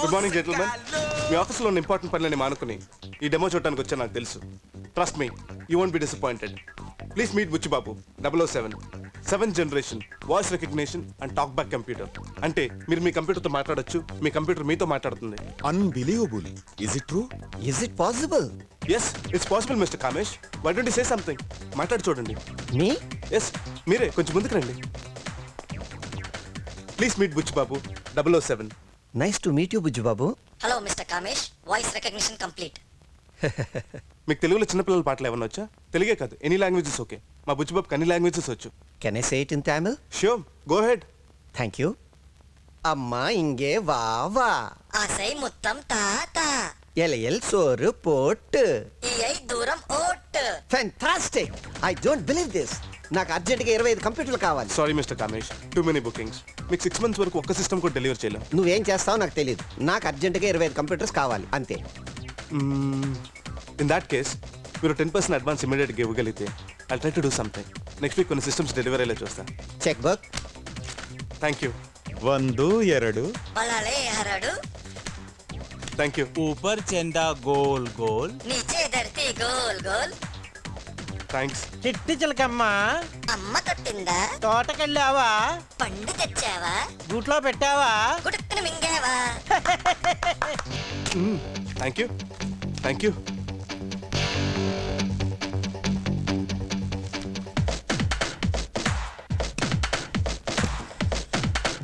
Good morning gentlemen. మీ ఆఫీస్లో ఉన్న important పనులని మానుకుని ఈ డెమో చూడడానికి వచ్చా నాకు తెలుసు. Trust me, you won't be disappointed. Please meet Buchibabu 007, 7th generation voice recognition and talk back computer. అంటే మీరు మీ కంప్యూటర్తో మాట్లాడొచ్చు, మీ కంప్యూటర్ మీతో మాట్లాడుతుంది. Unbelievable. Is it true? Is it possible? Yes, it's possible mister Kamesh. Why don't you say something? మాట్లాడి చూడండి. Me? Yes, మీరే కొంచెం ముందుకు రండి. Please meet Buchibabu 007. Nice to meet you, Bujju Babu. Hello mister Kamesh, voice recognition complete. మీకు తెలుగులో చిన్నపిల్లల పాటలు ఏమన్నా వచ్చా? తెలుగే కాదు, ఎనీ లాంగ్వేజెస్ ఓకే. మా బుచ్చిబాబుకి అన్ని లాంగ్వేజెస్ వచ్చు. Can I say it in Tamil? Sure, go head. Thank you. అమ్మా ఇంగే వా వా, ఆసై ముత్తం తాత, ఎలయల్ సోరు పోట్. ఈఐ దూరం vote. Fantastic! I don't believe this. నాకు అర్జెంట్గా 25 కంప్యూటర్లు కావాలి. Sorry mister Kamesh, too many bookings. మీకు 6 months వరకు ఒక్క సిస్టమ్ కూడా డెలివర్ చేయలేం. నువ్వేం చేస్తావో నాకు తెలియదు. నాకు అర్జెంట్గా 25 కంప్యూటర్స్ కావాలి అంతే. ఇన్ దాట్ కేస్ మీరు 10% అడ్వాన్స్ ఇమీడియట్గా ఇవ్వగలిగితే I try to do something. Next week కొన్ని సిస్టమ్స్ డెలివరీ అయ్యేలా చూస్తాను. Cheque book. Thank you. 1, 2 బలాలే హరడు, థ్యాంక్ యూ. ऊपर चंदा गोल गोल నీచే ధర్తి గోల్ గోల్. థ్యాంక్స్. చిట్టి చిలకమ్మ అమ్మ కొట్టిందా, తోటకెళ్ళావా, పండు తెచ్చావా, గూట్లో పెట్టావా, గుడుక్కుని మింగావా. Thank you, thank you.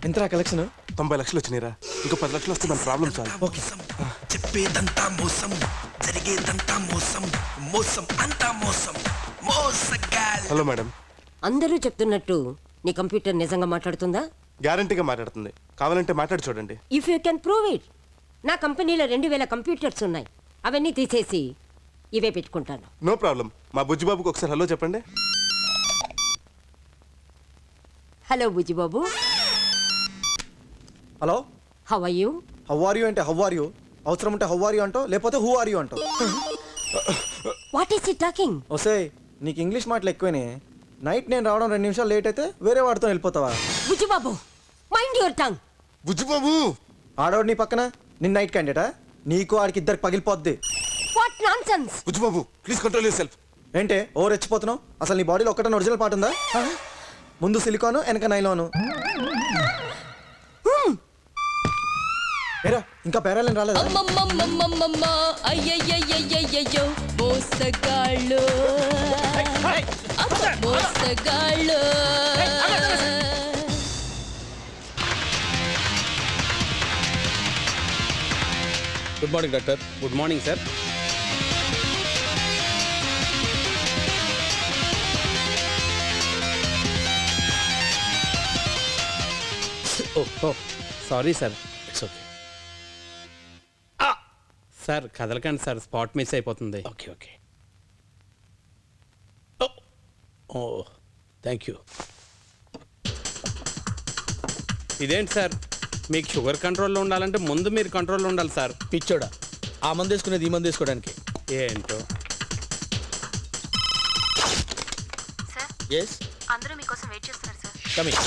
ఎంతరా కలెక్షన్? 90 లక్షలు వచ్చినాయిరా. ఇంకో 10 లక్షలు వస్తే మన ప్రాబ్లం సాల్వ్. చెప్పేదంతా మోసం, జరిగేదంతా మోసం, మోసం అంతా మోసం, మోసగాల్. Hello madam. అందరూ చెప్తున్నట్టు నీ కంప్యూటర్ నిజంగా మాట్లాడుతుందా? గ్యారంటీగా మాట్లాడుతుంది. కావాలంటే మాట్లాడి చూడండి. If you can prove it. నా కంపెనీలో 2000 కంప్యూటర్స్ ఉన్నాయి. అవన్నీ తీసేసి ఇవే పెట్టుకుంటాను. No problem. మా బుజ్జిబాబుకి ఒకసారి హలో చెప్పండి. Hello Bujjibabu, hello, how are you? How are you అంటే హౌ ఆర్ యూ, అవసరం ఉంటే హౌ ఆర్ యూ అంటావు, లేకపోతే హూ ఆర్ యూ అంటావు. What is it talking? వస్తే నీకు ఇంగ్లీష్ మాటలు ఎక్కువనే. నైట్ నేను రావడం 2 నిమిషాలు లేట్ అయితే వేరే వాడితో వెళ్ళిపోతావా? Bujjibabu, mind your tongue. Bujjibabu, ఆడవాడు నీ పక్కన, నిన్న నైట్ క్యాండిడేటా? నీకు ఆడికి ఇద్దరికి పగిలిపోద్ది. What nonsense. Bujjibabu please control yourself. ఏంటే ఓ రెచ్చిపోతున్నావు? అసలు నీ బాడీలో ఒక్కటన్నా ఒరిజినల్ పాట ఉందా? ముందు సిలికాను, వెనక నైలాను. ఏరా, ఇంకా పేరాలని రాలేదు. అయ్యయ్యయ్యయ్యయ్యో మోసగాళ్ళు, మోసగాళ్ళు. Good morning doctor. Good morning sir. Sorry sir. It's okay. Sir కదలకండి సార్, స్పాట్ మిస్ అయిపోతుంది. Okay okay. Oh thank you. ఇదేంటి సార్, మీకు షుగర్ కంట్రోల్లో ఉండాలంటే ముందు మీరు కంట్రోల్లో ఉండాలి సార్. పిచ్చోడా, ఆ మంది వేసుకునేది ఈ మంది వేసుకోవడానికి. ఏంటో. ఎస్, అందరూ మీకోసం వెయిట్ చేస్తున్నారు సార్. కమింగ్.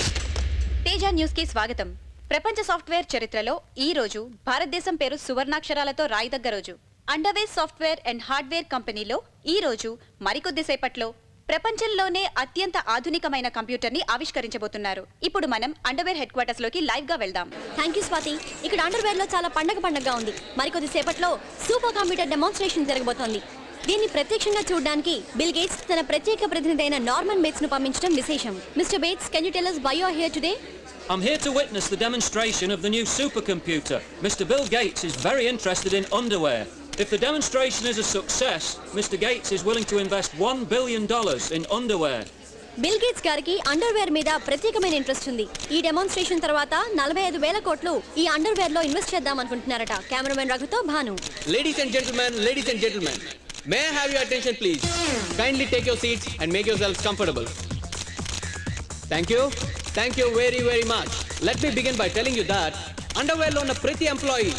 తేజ న్యూస్ కి స్వాగతం. ప్రపంచ సాఫ్ట్వేర్ చరిత్రలో ఈ రోజు భారతదేశం పేరు సువర్ణాక్షరాలతో రాయదగ్గ రోజు. అండర్వేర్ సాఫ్ట్వేర్ అండ్ హార్డ్వేర్ కంపెనీలో ఈ రోజు మరికొద్ది సేపట్లో ప్రపంచంలోనే అత్యంత ఆధునికమైన కంప్యూటర్ ని ఆవిష్కరించబోతున్నారు. ఇప్పుడు మనం అండర్వేర్ హెడ్ క్వార్టర్స్ లోకి లైవ్ గా వెళ్దాం. Thank you Swathi. ఇక్కడ అండర్వేర్ లో చాలా పండగగా ఉంది. మరికొద్ది సేపట్లో సూపర్ కంప్యూటర్ డెమాన్స్ట్రేషన్ జరగబోతోంది. దీన్ని ప్రత్యక్షంగా చూడడానికి బిల్ గేట్స్ తన ప్రత్యేక ప్రతినిధి అయిన నార్మన్ బేట్స్ ను పంపించడం విశేషం. Mister beats, can you tell us why you are here today? I'm here to witness the demonstration of the new supercomputer. Mr. Bill Gates is very interested in underwear. If the demonstration is a success, Mr. Gates is willing to invest $1 billion in underwear. Bill gates గారికి underwear మీద ప్రత్యేకమైన interest ఉంది. ఈ demonstration తర్వాత 45,000 కోట్లు ఈ underwear లో invest చేద్దాం అనుకుంటున్నారట. కెమెరామెన్ రఘుతో Bhanu. Ladies and gentlemen, may I have your attention please? Kindly take your seats and make yourselves comfortable. Thank you very much. Let me begin by telling you that underwear లో ఉన్న ప్రతి employee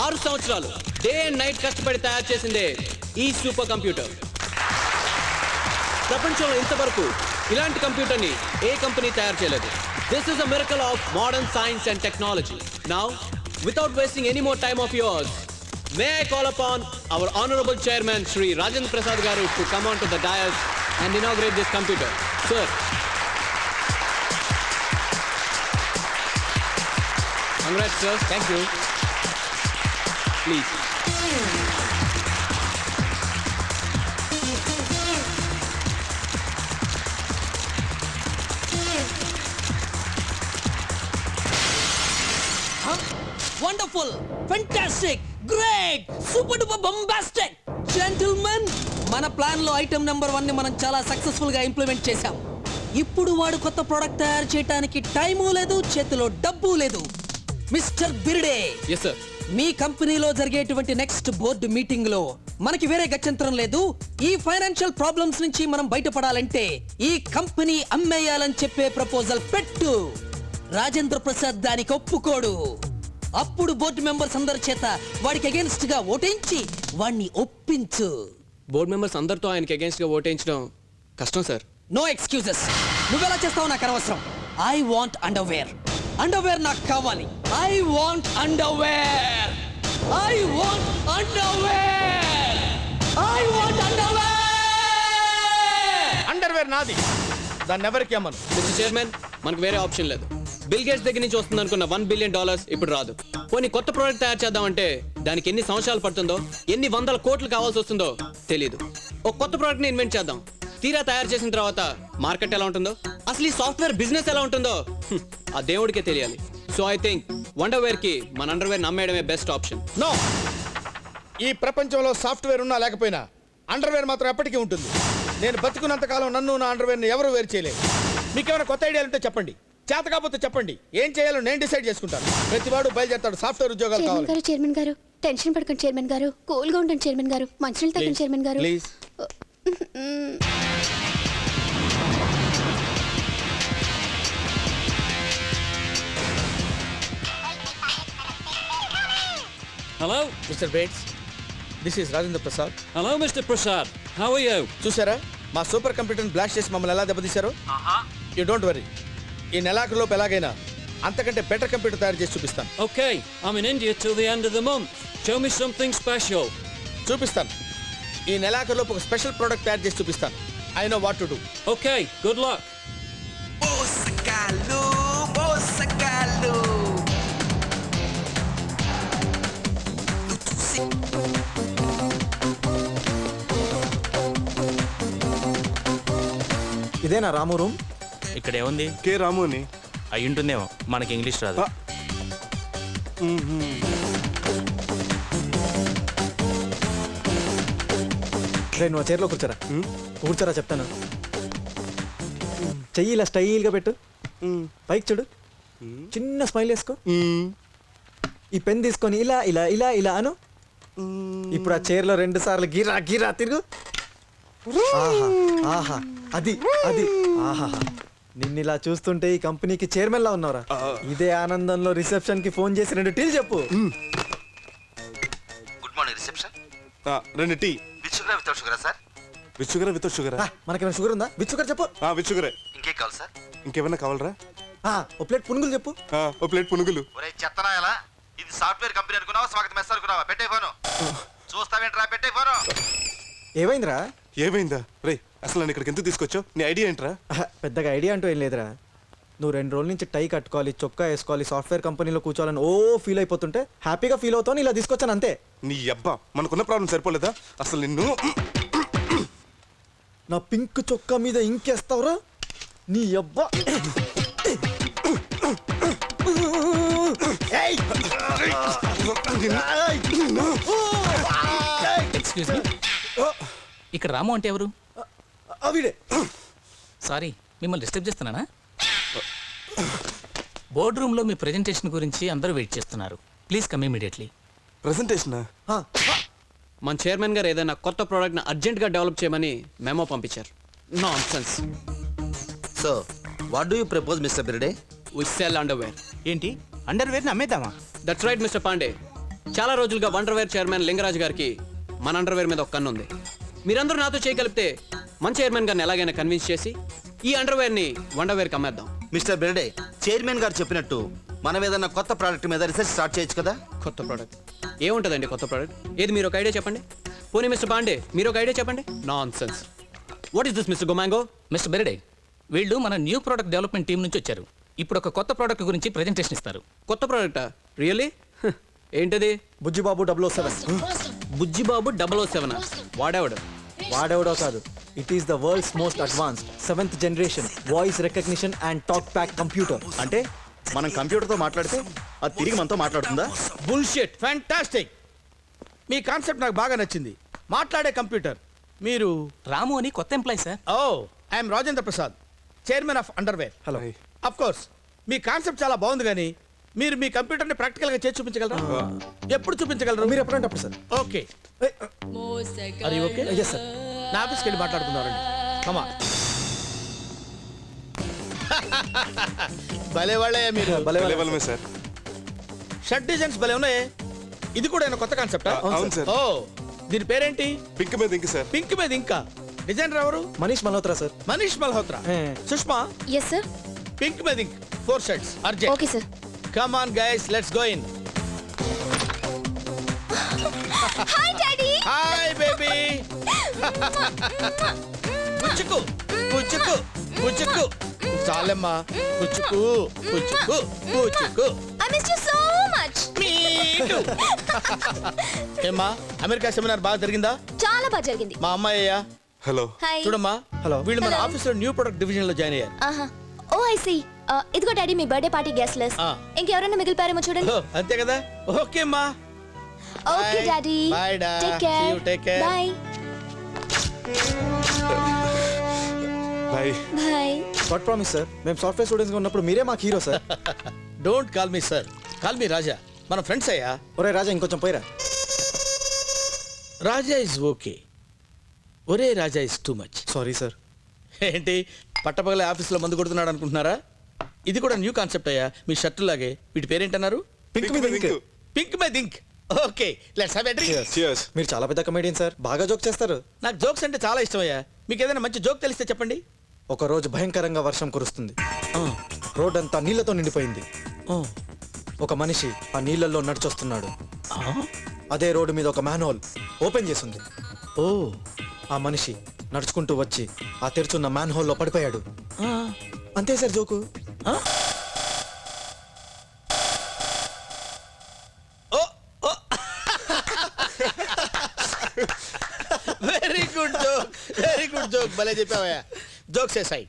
6 సంవత్సరాలు day and night కష్టపడి తయారు చేసిందే ఈ super computer. ప్రపంచంలో ఇంతవరకు ఇలాంటి కంప్యూటర్ని ఏ కంపెనీ తయారు చేయలేదు. This is a miracle of modern science and technology. Now without wasting any more time of yours, may I call upon our honorable chairman, Shri Rajendra Prasad Garu, to come on to the dais and inaugurate this computer. Sir. Congrats, sir. Thank you. Please. Wonderful fantastic great super duper bombastic gentlemen మన plan లో item number 1 ని మనం చాలా successful గా implement చేశాం. ఇప్పుడు వాడు కొత్త ప్రోడక్ట్ తయారు చేయడానికి టైము లేదు, చేతిలో డబ్బు లేదు. Mister Birde, Yes, sir. మీ కంపెనీలో జరిగేటువంటి నెక్స్ట్ బోర్డు మీటింగ్ లో మనకి వేరే గత్యంతరం లేదు. ఈ ఫైనాన్షియల్ ప్రాబ్లమ్స్ నుంచి మనం బయటపడాలంటే ఈ కంపెనీ అమ్మేయాలని చెప్పే ప్రపోజల్ పెట్టు. రాజేంద్ర ప్రసాద్ దానికి ఒప్పుకోడు. అప్పుడు బోర్డు మెంబర్స్ అందరి చేత వాడికి అగేన్స్ట్ గా ఓటించి వాడిని ఒప్పించు. బోర్డ్ మెంబర్స్ అందరితో ఆయనకి అగేన్స్ట్ గా ఓటేయించడం కష్టం సార్. No excuses. నువ్వెలా చేస్తావు నాకు అనవసరం. I want underwear. అండర్వేర్ నాకు కావాలి. I want underwear. I want underwear. I want underwear. Underwear నాది, దాన్ని ఎవరికి అమ్మను. మిస్టర్ చైర్మన్, మనకు వేరే ఆప్షన్ లేదు. బిల్ గేట్స్ దగ్గర నుంచి వస్తుంది అనుకున్న $1 బిలియన్ ఇప్పుడు రాదు. పోనీ కొత్త ప్రోడక్ట్ తయారు చేద్దామంటే దానికి ఎన్ని సంవత్సరాలు పడుతుందో, ఎన్ని వందల కోట్లు కావాల్సి వస్తుందో తెలియదు. ఒక కొత్త ప్రోడక్ట్ ని ఇన్వెంట్ చేద్దాం. తీరా తయారు చేసిన తర్వాత మార్కెట్ ఎలా ఉంటుందో, అసలు ఈ సాఫ్ట్వేర్ బిజినెస్ ఎలా ఉంటుందో ఆ దేవుడికే తెలియాలి. సో ఐ థింక్ వండర్వేర్ కి మన అండర్వేర్ నమ్మేయడమే బెస్ట్ ఆప్షన్. నో, ఈ ప్రపంచంలో సాఫ్ట్వేర్ ఉన్నా లేకపోయినా అండర్వేర్ మాత్రం ఎప్పటికీ ఉంటుంది. నేను బతుకున్నంత కాలం నన్ను నా అండర్వేర్ని ఎవరు వేరు చేయలేదు. మీకేమైనా కొత్త ఐడియాలు ఉంటే చెప్పండి, చేత కాకపోతే చెప్పండి. ఏం చేయాలో నేను డిసైడ్ చేసుకుంటాను. ప్రతివాడు బయలుదేరతాడు. సాఫ్ట్వేర్ ఉద్యోగాలు కావాలి. చైర్మన్ గారు టెన్షన్ పడకండి చైర్మన్ గారు. కూల్ గా ఉండండి చైర్మన్ గారు. మంచినీళ్ళు తాగండి చైర్మన్ గారు. Please. Hello? Mister beats, this is Rajendra Prasad. Hello, Mr. Prasad. How are you? చూసారా మా సూపర్ కంప్యూటర్ని బ్లాస్ట్ చేసి మమ్మల్ని ఎలా దెబ్బతీశారు? యూ డోంట్ వరీ, ఈ నెలాఖరులోపు ఎలాగైనా అంతకంటే బెటర్ కంప్యూటర్ తయారు చేసి చూపిస్తాను. Okay, I'm in India till the end of the month. Show me something special. చూపిస్తాను. ఈ నెలాఖరులోపు ఒక స్పెషల్ ప్రోడక్ట్ తయారు చేసి చూపిస్తాను. I know what to do. Okay, good luck. మోసగాళ్ళు మోసగాళ్ళు. ఇదేనా రాము రూమ్? ఇక్కడ ఏముంది? కే రాము అని. అయి ఉంటుందేమో, మనకి ఇంగ్లీష్ రాదు. నువ్వు చైర్లో కూర్చోరా. కూర్చోరా చెప్తాను. చెయ్యి ఇలా స్టైల్గా పెట్టు. పైకి చూడు. చిన్న స్మైల్ వేసుకో. ఈ పెన్ తీసుకొని ఇలా ఇలా ఇలా ఇలా అను. ఇప్పుడు ఆ చైర్లో 2 సార్లు గిరా గిరా తిరుగు. ఆహా ఆహా, అది అది ఆహా. నిన్ను ఇలా చూస్తుంటే ఈ కంపెనీకి చైర్మన్ లా ఉన్నారా? ఇదే ఆనందంలో రిసెప్షన్ కి ఫోన్ చేసి 2 టీలు చెప్పు. Good morning reception. 2 tea. With sugar without షుగరా sir? With sugar without sugar. మనకేమైనా షుగర్ ఉందా? విత్ షుగర్ చెప్పు. విత్ షుగరే. ఇంకేం కావాలి సార్? ఇంకేమన్నా కావాలరా? ఓ ప్లేట్ పునుగులు చెప్పు. ఓ ప్లేట్ పునుగులు. ఒరే చెత్తనా ఎలా? ఇది సాఫ్ట్వేర్ కంపెనీ అనుకున్నావా? స్వాగతం మెస్ అనుకున్నావా? పెట్టే ఫోను. చూస్తావేంట్రా? పెట్టే ఫోను. ఏమైందిరా? ఏమైందా? రే, అసలు నన్ను ఇక్కడికి ఎందుకు తీసుకొచ్చావు? నీ ఐడియా ఏంట్రా? పెద్దగా ఐడియా అంటూ ఏం లేదురా. నువ్వు 2 రోజుల నుంచి టై కట్టుకోవాలి, చొక్కా వేసుకోవాలి, సాఫ్ట్వేర్ కంపెనీలో కూర్చోవాలని ఫీల్ అయిపోతుంటే హ్యాపీగా ఫీల్ అవుతావు. ఇలా తీసుకొచ్చాను అంతే. నీ అబ్బా, మనకున్న ప్రాబ్లం సరిపోలేదా? అసలు నిన్ను నా పింక్ చొక్కా మీద ఇంకేస్తావురా నీ అబ్బా. ఎక్స్క్యూజ్ మీ, ఇక్కడ రాము అంటే ఎవరు? అవిడే. సారీ, మిమ్మల్ని డిస్టర్బ్ చేస్తున్నానా? బోర్డ్ రూమ్ లో మీ ప్రెజెంటేషన్ గురించి అందరూ వెయిట్ చేస్తున్నారు. Please come immediately. ప్రెజెంటేషన్? మన చైర్మన్ గారు ఏదైనా కొత్త ప్రోడక్ట్ ని అర్జెంట్ గా డెవలప్ చేయమని మెమో పంపించారు. Nonsense. So what do you propose Mister Birde? We sell underwear. ఏంటి, అండర్వేర్ ని అమ్మేద్దామా? That's right Mister Pandey. చాలా రోజులుగా వండర్వేర్ చైర్మన్ లింగరాజ్ గారికి మన అండర్వేర్ మీద ఒక కన్ను ఉంది. మీరందరూ నాతో చేయగలిపితే మన చైర్మన్ గారిని ఎలాగైనా కన్విన్స్ చేసి ఈ అండర్వేర్ ని వండర్వేర్ కి అమ్మేద్దాం. మిస్టర్ బిర్డే, చైర్మన్ గారు చెప్పినట్టు మనం ఏదన్నా కొత్త ప్రోడక్ట్ మీద రీసెర్చ్ స్టార్ట్ చేయొచ్చు కదా. కొత్త ప్రోడక్ట్ ఏముంటుందండి కొత్త ప్రోడక్ట్? ఏది మీరు ఒక ఐడియా చెప్పండి. పోనీ మిస్టర్ పాండే మీరు ఒక ఐడియా చెప్పండి. Non sense. What is this mister Gomango? Mister Berade, వీళ్ళు మన న్యూ ప్రోడక్ట్ డెవలప్మెంట్ టీం నుంచి వచ్చారు. ఇప్పుడు ఒక కొత్త ప్రోడక్ట్ గురించి ప్రెజెంటేషన్ ఇస్తారు. కొత్త ప్రోడక్టా? రియల్లీ? ఏంటది? బుజ్జిబాబు 007. బుజ్జిబాబు 007. వాడేవాడు? వాడెవడో కాదు, it is the world's most advanced 7th generation voice recognition and talk pack computer. అంటే మనం కంప్యూటర్తో మాట్లాడితే అది తిరిగి మనతో మాట్లాడుతుందా? బుల్షిట్. ఫ్యాంటాస్టిక్. మీ కాన్సెప్ట్ నాకు బాగా నచ్చింది. మాట్లాడే కంప్యూటర్. మీరు? రాము అని కొత్త employee sir. Oh, I'm Rajendra Prasad, chairman of underwear. Hello. Of course మీ కాన్సెప్ట్ చాలా బాగుంది, కానీ మీరు మీ కంప్యూటర్ని ప్రాక్టికల్గా చేసి చూపించగలరా? ఎప్పుడు చూపించగలరు? మీరు ఎప్పుడంటే అప్పుడు సార్. ఓకే. అది ఓకే. Yes sir. నా ఆఫీస్కి వెళ్ళి మాట్లాడుకున్నారండి. కమా. భలే వాళ్ళే మీరు. భలే సార్. షర్ట్ డిజైన్స్ భలే ఉన్నాయి. ఇది కూడా ఏమైనా కొత్త కాన్సెప్టా? అవును సార్. ఓ, దీని పేరేంటి? పింక్ మీద ఇంక సార్. పింక్ మీద ఇంకా. డిజైనర్ ఎవరు? Manish Malhotra sir. Manish Malhotra. Sushma, yes sir. Pink మీద ink 4 shirts urgent. Okay sir. Come on guys, let's go in. Hi daddy. Hi baby. పుచ్చుకు పుచ్చుకు పుచ్చుకు. చాలమ్మా. పుచ్చుకు పుచ్చుకు పుచ్చుకు. I miss you so much. Me too. ఏమ్మా, అమెరికా సెమినార్ బాగా జరిగిందా? చాలా బాగా జరిగింది. మా అమ్మాయ్యా. హలో. హాయ్. చూడమ్మా, హలో. వీళ్ళు మన Hello. ఆఫీస్ లో న్యూ ప్రొడక్ట్ డివిజన్ లో జాయిన్ అయ్యారు. ఆహా. ఓ ఐ సీ. ఇదిగో డాడీ మీ బర్త్డే పార్టీ గెస్ట్ లిస్ట్. ఇంకెవరైనా మిగిలిపారేమో చూడండి. ఓ, అంతే కదా. ఓకే అమ్మా. Okay Bye. Daddy. Bye, Da. Take See care. you. Take care. Bye. Bye. Bye. God promise sir, మేము సాఫ్ట్వేర్ స్టూడెంట్స్గా ఉన్నప్పుడు మీరే మాకు hero sir. Don't call me sir, call me Raja. మన ఫ్రెండ్స్ అయ్యా. ఒరే రాజా, ఇంకొంచెం పోయిరా. Raja is okay. ఒరే Raja is too much. Sorry sir. ఏంటి పట్టపగలే ఆఫీస్లో మందు కొడుతున్నాడు అనుకుంటున్నారా? ఇది కూడా న్యూ కాన్సెప్ట్ అయ్యా. మీ షర్టు లాగే. వీటి పేరేంటన్నారు? పింక్ మీద ink. Pink my think. Okay, let's have a drink. Cheers. మీరు చాలా పెద్ద కమెడియన్ సార్, బాగా జోక్ చేస్తారు. నాకు జోక్స్ అంటే చాలా ఇష్టం అయ్యా. మీకు ఏదైనా మంచి జోక్ తెలిస్తే చెప్పండి. ఒక రోజు భయంకరంగా వర్షం కురుస్తుంది. రోడ్ అంతా నీళ్లతో నిండిపోయింది. ఒక మనిషి ఆ నీళ్ళల్లో నడిచొస్తున్నాడు. అదే రోడ్డు మీద ఒక మ్యాన్హోల్ ఓపెన్ చేసింది. ఓ, ఆ మనిషి నడుచుకుంటూ వచ్చి ఆ తెరుచున్న మ్యాన్హోల్లో పడిపోయాడు. అంతే sir joke. Very good joke, very good joke. భలే చెప్పావయ్యా. జోక్స్ ఏ సైడ్.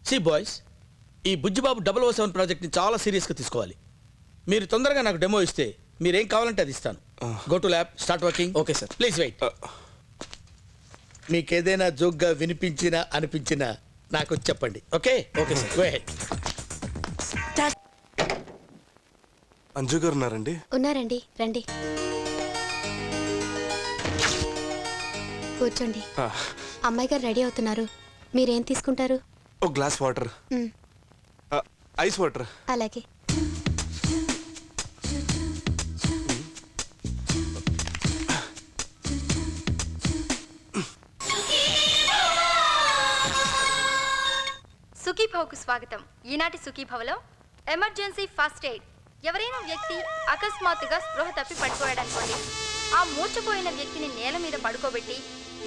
సి బాయ్స్, ఈ బుజ్జిబాబు 007 ప్రాజెక్ట్ని చాలా సీరియస్గా తీసుకోవాలి. మీరు తొందరగా నాకు డెమో ఇస్తే మీరేం కావాలంటే అది ఇస్తాను. Go to lab, start working. Okay sir. Please wait. మీకు ఏదైనా జోక్గా వినిపించినా అనిపించినా నాకు చెప్పండి. Okay? Okay sir. Go ahead. Anju గారు ఉన్నారండి? ఉన్నారండి, రండి కూర్చోండి. అమ్మాయి గారు రెడీ అవుతున్నారు. మీరేం తీసుకుంటారు? ఒక గ్లాస్ వాటర్. Ice water. అలాగే. సుఖీభవకు స్వాగతం. ఈనాటి సుఖీభవలో ఎమర్జెన్సీ ఫస్ట్ ఎయిడ్. ఎవరైనా వ్యక్తి అకస్మాత్తుగా స్పృహ తప్పి పడిపోయాడనుకోండి, ఆ మూర్చపోయిన వ్యక్తిని నేల మీద పడుకోబెట్టి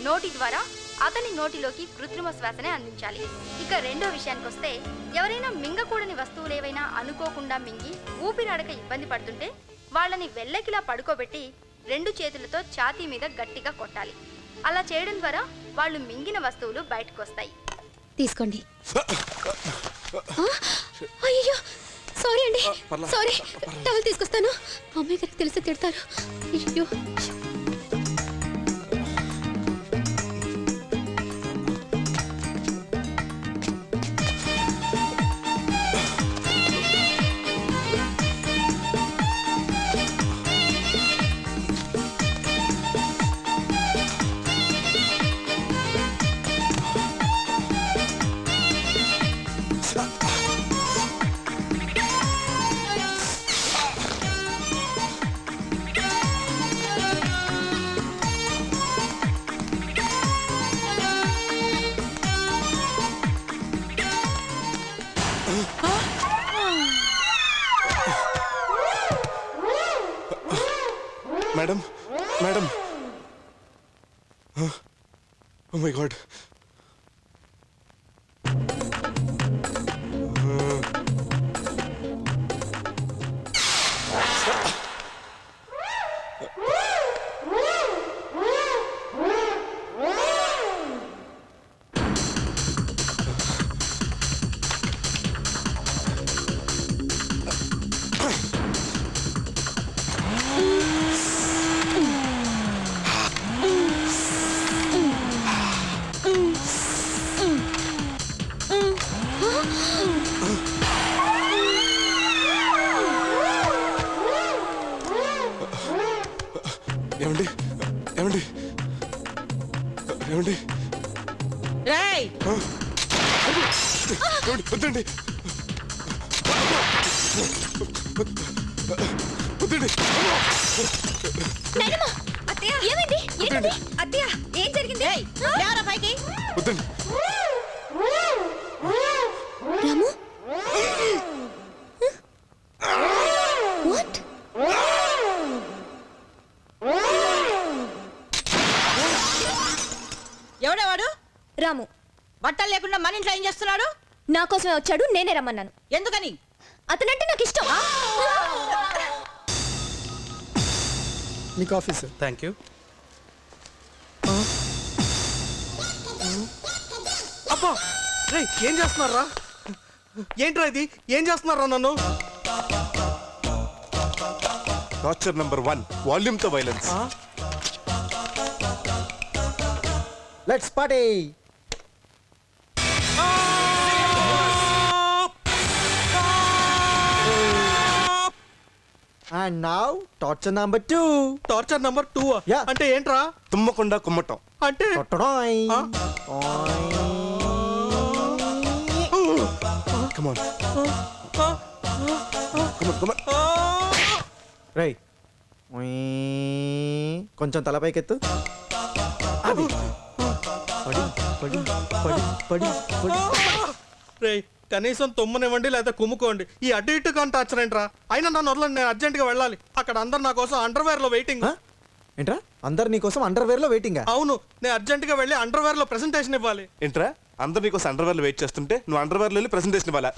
నోటి ద్వారా అతని నోటిలోకి కృత్రిమ శ్వాసనే అందించాలి. ఇక రెండో విషయానికి వస్తే, ఎవరైనా మింగకూడని వస్తువులు ఏవైనా అనుకోకుండా మింగి ఊపిరాడక ఇబ్బంది పడుతుంటే వాళ్ళని వెల్లకిలా పడుకోబెట్టి 2 చేతులతో ఛాతీ మీద గట్టిగా కొట్టాలి. అలా చేయడం ద్వారా వాళ్ళు మింగిన వస్తువులు బయటకు వస్తాయి. తీసుకోండి. అయ్యో సారీ అండి, సారీ. టవల్ తీసుకొస్తాను. అమ్మాయి గారికి తెలిసి తిడతారు. అయ్యో. Madam madam oh my god ఏమండి ఏమండి ఏమండి రేయ్ ఏమండి వద్దండి వద్దండి అత్తయ్య ఏమైంది ఏంటిది అత్తయ్య ఏం జరిగింది లేవరా పైకి వద్దండి రాము వాట్ ఎవడేవాడు? రాము బట్టలు లేకుండా మన ఇంట్లో ఏం చేస్తున్నాడు? నా కోసమే వచ్చాడు, నేనే రమ్మన్నాను. ఎందుకని? అతనంటే నాకు ఇష్టం. నీకు ఆఫీస్. Thank you. అబ్బా రే ఏం చేస్తున్నారా? ఏంట్రా ఇది? ఏం చేస్తున్నారా నన్ను? టార్చర్ నెంబర్ 1 వాల్యూమ్ తో violence. Let's party. And now torture number 2. Torture number 2 yeah. అంటే ఏంట్రా? తుమ్మకుండా కుమ్మటం అంటే కొట్టడాయ్. Come on come on. రేయ్ కొంచెం తలపైకెత్తు. అది పడి పడి పడి పడి పడి. రే కనీసం తుమ్మనివ్వండి లేదా కుమ్ముకోండి. ఈ అటు ఇటు కానీ టార్చర్ ఏంట్రా? అయినా నన్ను వదలండి, నేను అర్జెంట్గా వెళ్ళాలి. అక్కడ అందరు నా కోసం అండర్వేర్ లో వెయిటింగ్. ఏంట్రా అందరు నీకోసం అండర్వేర్ లో వెయిటింగ్? అవును, నేను అర్జెంట్గా వెళ్ళి అండర్వేర్ లో ప్రెసెంటేషన్ ఇవ్వాలి. ఏంట్రా అందరు నీకోసం అండర్వేర్ లో వెయిట్ చేస్తుంటే నువ్వు అండర్వేర్ లో వెళ్ళి ప్రెసెంటేషన్ ఇవ్వాలా?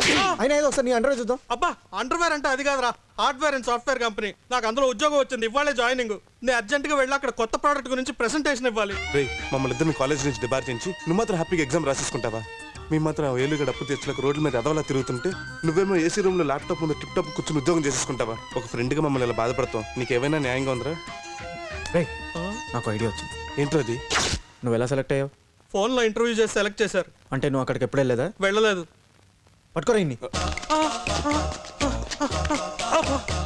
అయినా ఏదో ఒకసారి నీ అండర్వేర్ చూద్దాం. అబ్బా అండర్వేర్ అంటే అది కాదురా, హార్డ్వేర్ అండ్ సాఫ్ట్వేర్ కంపెనీ. నాకు అందులో ఉద్యోగం వచ్చింది, ఇవ్వాలే జాయినింగ్. నేను అర్జెంట్గా వెళ్ళి అక్కడ కొత్త ప్రోడక్ట్ గురించి ప్రెసెంటేషన్ ఇవ్వాలి. రే మమ్మల్ని ఇద్దరిని కాలేజ్ నుంచి డిబార్ చేయించి నువ్వు మాత్రం హ్యాపీగా ఎగ్జామ్ రాసేసుకుంటావా? మేము మాత్రం ఏలుగా డప్పు తెచ్చులకు రోడ్ల మీద ఎదవలా తిరుగుతుంటే నువ్వేమో ఏసీ రూమ్ లో ల్యాప్టాప్ ముందు టిప్ టాప్ కూర్చుని ఉద్యోగం చేసేసుకుంటావా? ఒక ఫ్రెండ్గా మమ్మల్ని ఇలా బాధపడతాం నీకేమైనా న్యాయంగా ఉందిరా? రే నాకు ఐడియా వచ్చింది. ఏంటో అది? నువ్వు ఎలా సెలెక్ట్ అయ్యావు? ఫోన్లో ఇంటర్వ్యూ చేసి సెలెక్ట్ చేశారు. అంటే నువ్వు అక్కడికి ఎప్పుడు వెళ్ళలేదా? వెళ్ళలేదు. పట్టుకోరా ఇన్ని.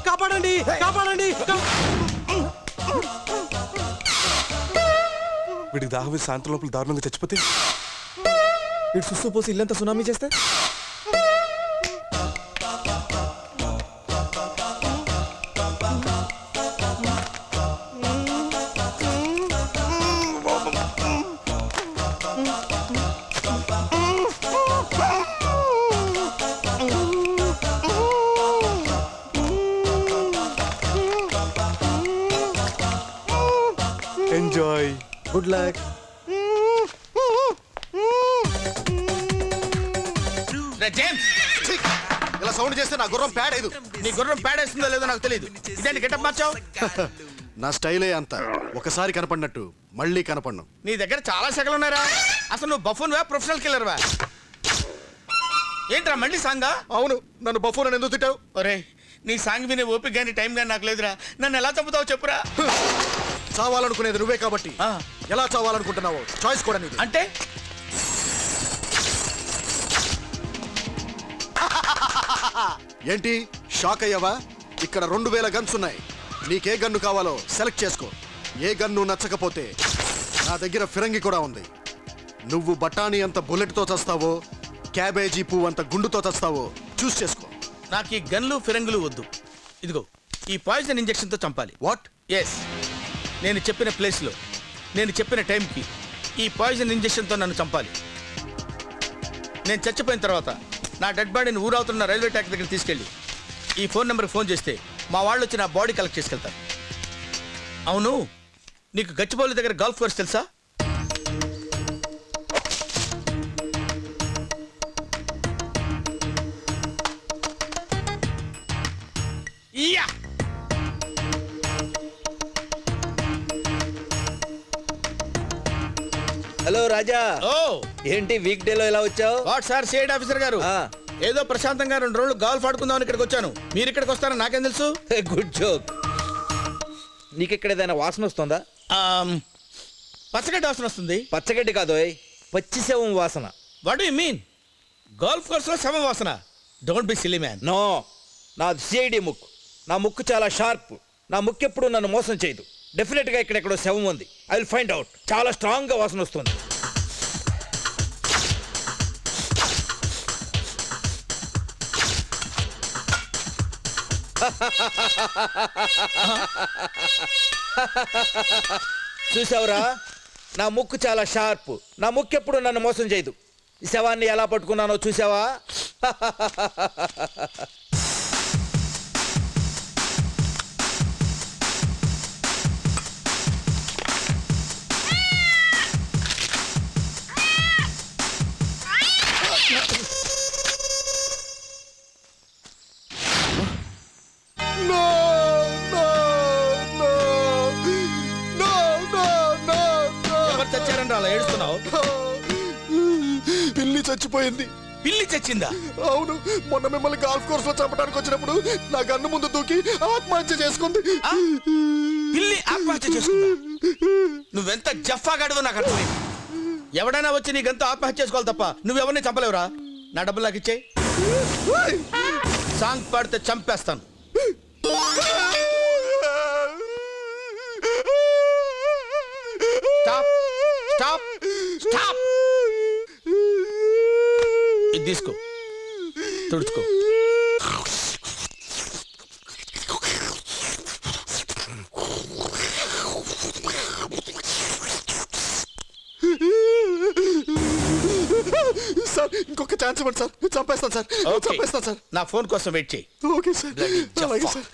కాపాడండి కాపాడండి. వీడికి దాహవి సాయంత్రం లోపల దారుణంగా చచ్చిపోతే వీడు సుస్సు పోసి ఇల్లంతా సునామీ చేస్తే ఎంజాయ్. Good luck. జేమ్స్ ఇలా సౌండ్ చేస్తే నా గుర్రం ప్యాడ్ అయ్యదు. నీ గుర్రం పేడేస్తుందో లేదో నాకు తెలియదు. ఇదేంటి గెటప్ మార్చావు? నా స్టైలే అంత. ఒకసారి కనపడినట్టు మళ్ళీ కనపడను. నీ దగ్గర చాలా సెగలు ఉన్నారా? అసలు నువ్వు బఫూన్ వా ప్రొఫెషనల్ కిల్లర్ వా? ఏంట్రా మళ్ళీ సాంగా? అవును, నన్ను బఫూన్ అని ఎందుకు తిట్టావు? ఒరే నీ సాంగ్ వినే ఓపిక కానీ టైం కానీ నాకు లేదురా. నన్ను ఎలా చంపుతావు చెప్పురా. చావాలనుకునేది నువ్వే కాబట్టి ఎలా చావాలనుకుంటున్నావో చాయిస్ కూడా నీది. అంటే ఏంటి షాక్ అయ్యావా? ఇక్కడ 2000 గన్స్ ఉన్నాయి. నీకే గన్ను కావాలో సెలెక్ట్ చేసుకో. ఏ గన్ను నచ్చకపోతే నా దగ్గర ఫిరంగి కూడా ఉంది. నువ్వు బఠానీ అంత బుల్లెట్తో చస్తావో క్యాబేజీ పువ్వు అంత గుండుతో చస్తావో చూస్ చేసుకో. నాకు ఈ గన్లు ఫిరంగులు వద్దు. ఇదిగో ఈ పాయిజన్ ఇంజెక్షన్తో చంపాలి. వాట్? ఎస్, నేను చెప్పిన ప్లేస్లో నేను చెప్పిన టైంకి ఈ పాయిజన్ ఇంజెక్షన్తో నన్ను చంపాలి. నేను చచ్చిపోయిన తర్వాత నా డెడ్ బాడీని ఊరవుతున్న రైల్వే ట్రాక్ దగ్గర తీసుకెళ్ళి ఈ ఫోన్ నెంబర్కి ఫోన్ చేస్తే మా వాళ్ళు వచ్చి నా బాడీ కలెక్ట్ చేసుకెళ్తారు. అవును, నీకు గచ్చిబౌలి దగ్గర గల్ఫ్ కోర్స్ తెలుసా? యా! హలో రాజా. ఓ ఏంటి వీక్ డేలో ఎలా వచ్చావు? వాట్ సార్ సిఐడి ఆఫీసర్ గారు, ఏదో ప్రశాంతంగా 2 రోజులు గోల్ఫ్ ఆడుకుందామని ఇక్కడికి వచ్చాను. మీరు ఇక్కడికి వస్తారని నాకేం తెలుసు? Good joke. నీకు ఇక్కడ ఏదైనా వాసన వస్తుందా? పచ్చగడ్డి వాసన వస్తుంది. పచ్చగడ్డి కాదోయ్, పచ్చి శవం వాసన. What you mean? Golf course లో శవం వాసన? Don't be silly man. No, నాది సిఐడి ముక్కు. నా ముక్కు చాలా షార్ప్. నా ముక్కు ఎప్పుడు నన్ను మోసం చేయదు. డెఫినెట్ గా ఇక్కడెక్కడో శవం ఉంది. I will find out. చాలా స్ట్రాంగ్ గా వాసన వస్తుంది. చూసావురా, నా ముక్కు చాలా షార్ప్. నా ముక్కు ఎప్పుడు నన్ను మోసం చేయదు. ఈ శవాన్ని ఎలా పట్టుకున్నానో చూసావా? ఎవరు చచ్చారని అలా ఏడుస్తున్నావు? పిల్లి చచ్చిపోయింది. పిల్లి చచ్చిందా? అవును, మొన్న మిమ్మల్ని గోల్ఫ్ కోర్స్ లో చంపడానికి వచ్చినప్పుడు నా గన్ను ముందు దూకి ఆత్మహత్య చేసుకుంది. పిల్లి ఆత్మహత్య చేసుకుందా? నువ్వెంత జఫాగాడివో నాకు అర్థమైంది. ఎవడైనా వచ్చి నీకంతా ఆత్మహత్య చేసుకోవాలి తప్ప నువ్వెవరిని చంపలేవురా. నా డబ్బులు నాకు ఇచ్చేయి. సాంగ్ పాడితే చంపేస్తాను. Stop stop stop. ఇది తీసుకో, తుడుచుకో. సార్ ఇంకొక ఛాన్స్ ఇవ్వండి సార్. చంపేస్తాను సార్. Okay. చంపేస్తాను సార్. నా ఫోన్ కోసం వెయిట్ చేయి. Okay sir. Bloody అలాగే Jaffa. సార్.